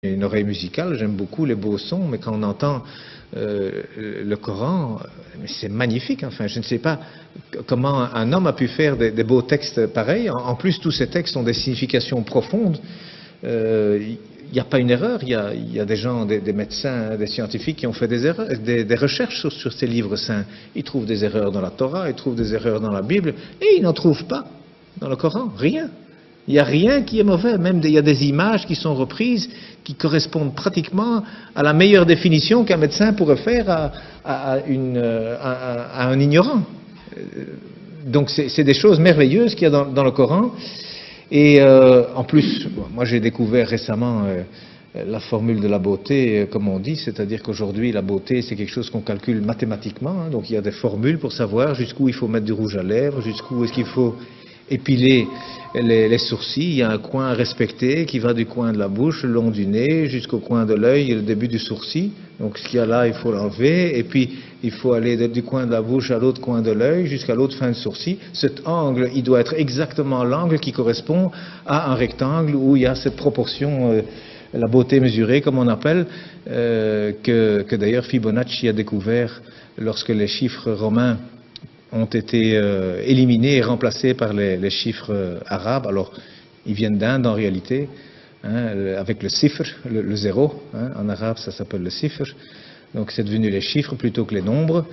une oreille musicale, j'aime beaucoup les beaux sons, mais quand on entend le Coran, c'est magnifique. Enfin, je ne sais pas comment un homme a pu faire des beaux textes pareils. En plus, tous ces textes ont des significations profondes. Il n'y a pas une erreur. Il y a des gens, des médecins, des scientifiques qui ont fait des erreurs, des recherches sur ces livres saints. Ils trouvent des erreurs dans la Torah, ils trouvent des erreurs dans la Bible, et ils n'en trouvent pas dans le Coran. Rien. Il n'y a rien qui est mauvais, même il y a des images qui sont reprises qui correspondent pratiquement à la meilleure définition qu'un médecin pourrait faire à un ignorant. Donc c'est des choses merveilleuses qu'il y a dans le Coran. Et en plus, moi j'ai découvert récemment la formule de la beauté, comme on dit, c'est-à-dire qu'aujourd'hui la beauté c'est quelque chose qu'on calcule mathématiquement, hein, donc il y a des formules pour savoir jusqu'où il faut mettre du rouge à lèvres, jusqu'où est-ce qu'il faut épiler les sourcils. Il y a un coin à respecter qui va du coin de la bouche, le long du nez, jusqu'au coin de l'œil et le début du sourcil. Donc ce qu'il y a là, il faut l'enlever, et puis il faut aller du coin de la bouche à l'autre coin de l'œil, jusqu'à l'autre fin de sourcil. Cet angle, il doit être exactement l'angle qui correspond à un rectangle où il y a cette proportion, la beauté mesurée, comme on appelle, que d'ailleurs Fibonacci a découvert lorsque les chiffres romains ont été éliminés et remplacés par les chiffres arabes. Alors, ils viennent d'Inde en réalité, hein, avec le sifr, le zéro, hein, en arabe ça s'appelle le sifr, donc c'est devenu les chiffres plutôt que les nombres.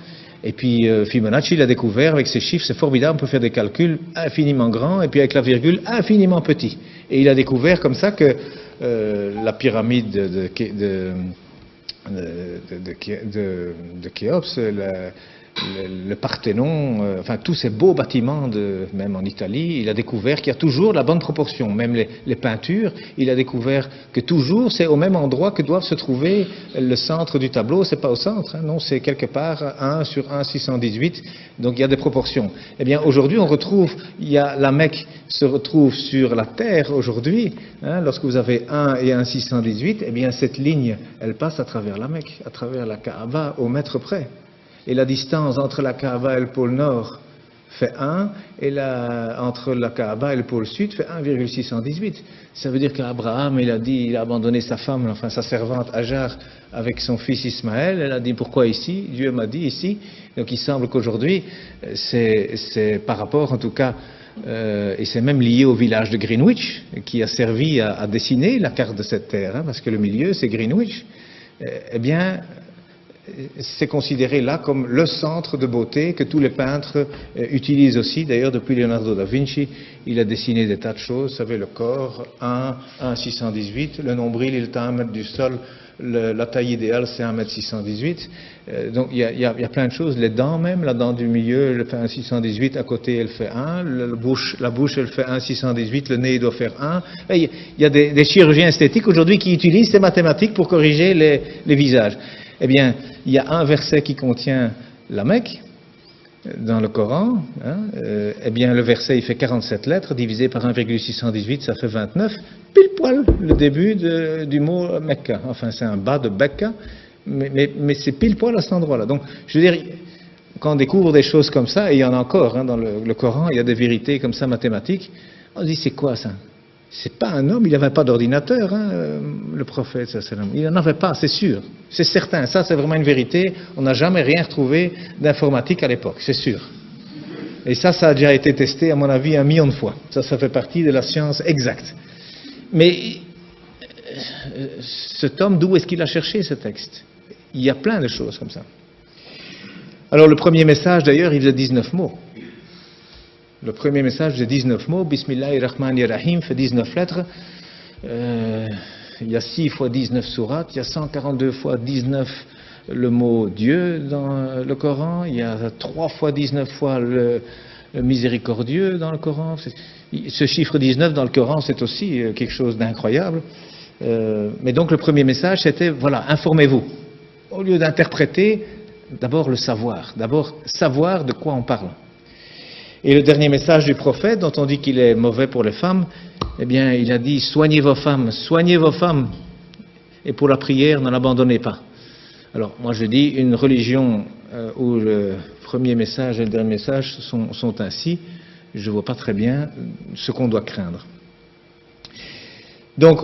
Et puis Fibonacci l'a découvert avec ces chiffres, c'est formidable, on peut faire des calculs infiniment grands, et puis avec la virgule infiniment petit. Et il a découvert comme ça que la pyramide de Khéops, le Parthénon, enfin tous ces beaux bâtiments, même en Italie, il a découvert qu'il y a toujours la bonne proportion. Même les peintures, il a découvert que toujours c'est au même endroit que doit se trouver le centre du tableau. C'est pas au centre, hein, non, c'est quelque part 1 sur 1,618. Donc il y a des proportions. Eh bien aujourd'hui on retrouve, la Mecque se retrouve sur la terre aujourd'hui. Hein, lorsque vous avez 1 et 1,618, eh bien cette ligne, elle passe à travers la Mecque, à travers la Kaaba au mètre près. Et la distance entre la Kaaba et le pôle Nord fait 1, et entre la Kaaba et le pôle Sud fait 1,618. Ça veut dire qu'Abraham, il a abandonné sa femme, enfin sa servante Hajar, avec son fils Ismaël. Elle a dit pourquoi ici? Dieu m'a dit ici. Donc il semble qu'aujourd'hui, c'est par rapport en tout cas, et c'est même lié au village de Greenwich, qui a servi à dessiner la carte de cette terre, hein, parce que le milieu c'est Greenwich. Eh bien, c'est considéré là comme le centre de beauté que tous les peintres utilisent aussi. D'ailleurs, depuis Leonardo da Vinci, il a dessiné des tas de choses. Vous savez, le corps, 1,618, le nombril, il est à 1 mètre du sol, la taille idéale, c'est 1,618 m. Donc, il y a plein de choses. Les dents même, la dent du milieu, elle fait 1,618, à côté, elle fait 1. La bouche, elle fait 1,618, le nez, il doit faire 1. Et il y a des chirurgiens esthétiques aujourd'hui qui utilisent ces mathématiques pour corriger les visages. Eh bien, il y a un verset qui contient la Mecque dans le Coran. Hein, eh bien, le verset, il fait 47 lettres, divisé par 1,618, ça fait 29. Pile poil le début du mot Mecca. Enfin, c'est un bas de Becca, mais c'est pile poil à cet endroit-là. Donc, je veux dire, quand on découvre des choses comme ça, et il y en a encore hein, dans le Coran, il y a des vérités comme ça mathématiques, on se dit, c'est quoi ça? C'est pas un homme, il n'avait pas d'ordinateur, hein, le prophète, il n'en avait pas, c'est sûr, c'est certain, ça c'est vraiment une vérité, on n'a jamais rien retrouvé d'informatique à l'époque, c'est sûr. Et ça a déjà été testé, à mon avis, 1 million de fois, ça fait partie de la science exacte. Mais cet homme, d'où est-ce qu'il a cherché ce texte? Il y a plein de choses comme ça. Alors le premier message d'ailleurs, il faisait 19 mots. Le premier message de 19 mots, Bismillahirrahmanirrahim, fait 19 lettres. Il y a 6 fois 19 sourates, il y a 142 fois 19 le mot Dieu dans le Coran, il y a 3 fois 19 fois le miséricordieux dans le Coran. Ce chiffre 19 dans le Coran, c'est aussi quelque chose d'incroyable. Mais donc le premier message, c'était, voilà, informez-vous. Au lieu d'interpréter, d'abord le savoir. D'abord savoir de quoi on parle. Et le dernier message du prophète, dont on dit qu'il est mauvais pour les femmes, eh bien, il a dit, soignez vos femmes, et pour la prière, ne l'abandonnez pas. Alors, moi je dis, une religion où le premier message et le dernier message sont ainsi, je ne vois pas très bien ce qu'on doit craindre. Donc,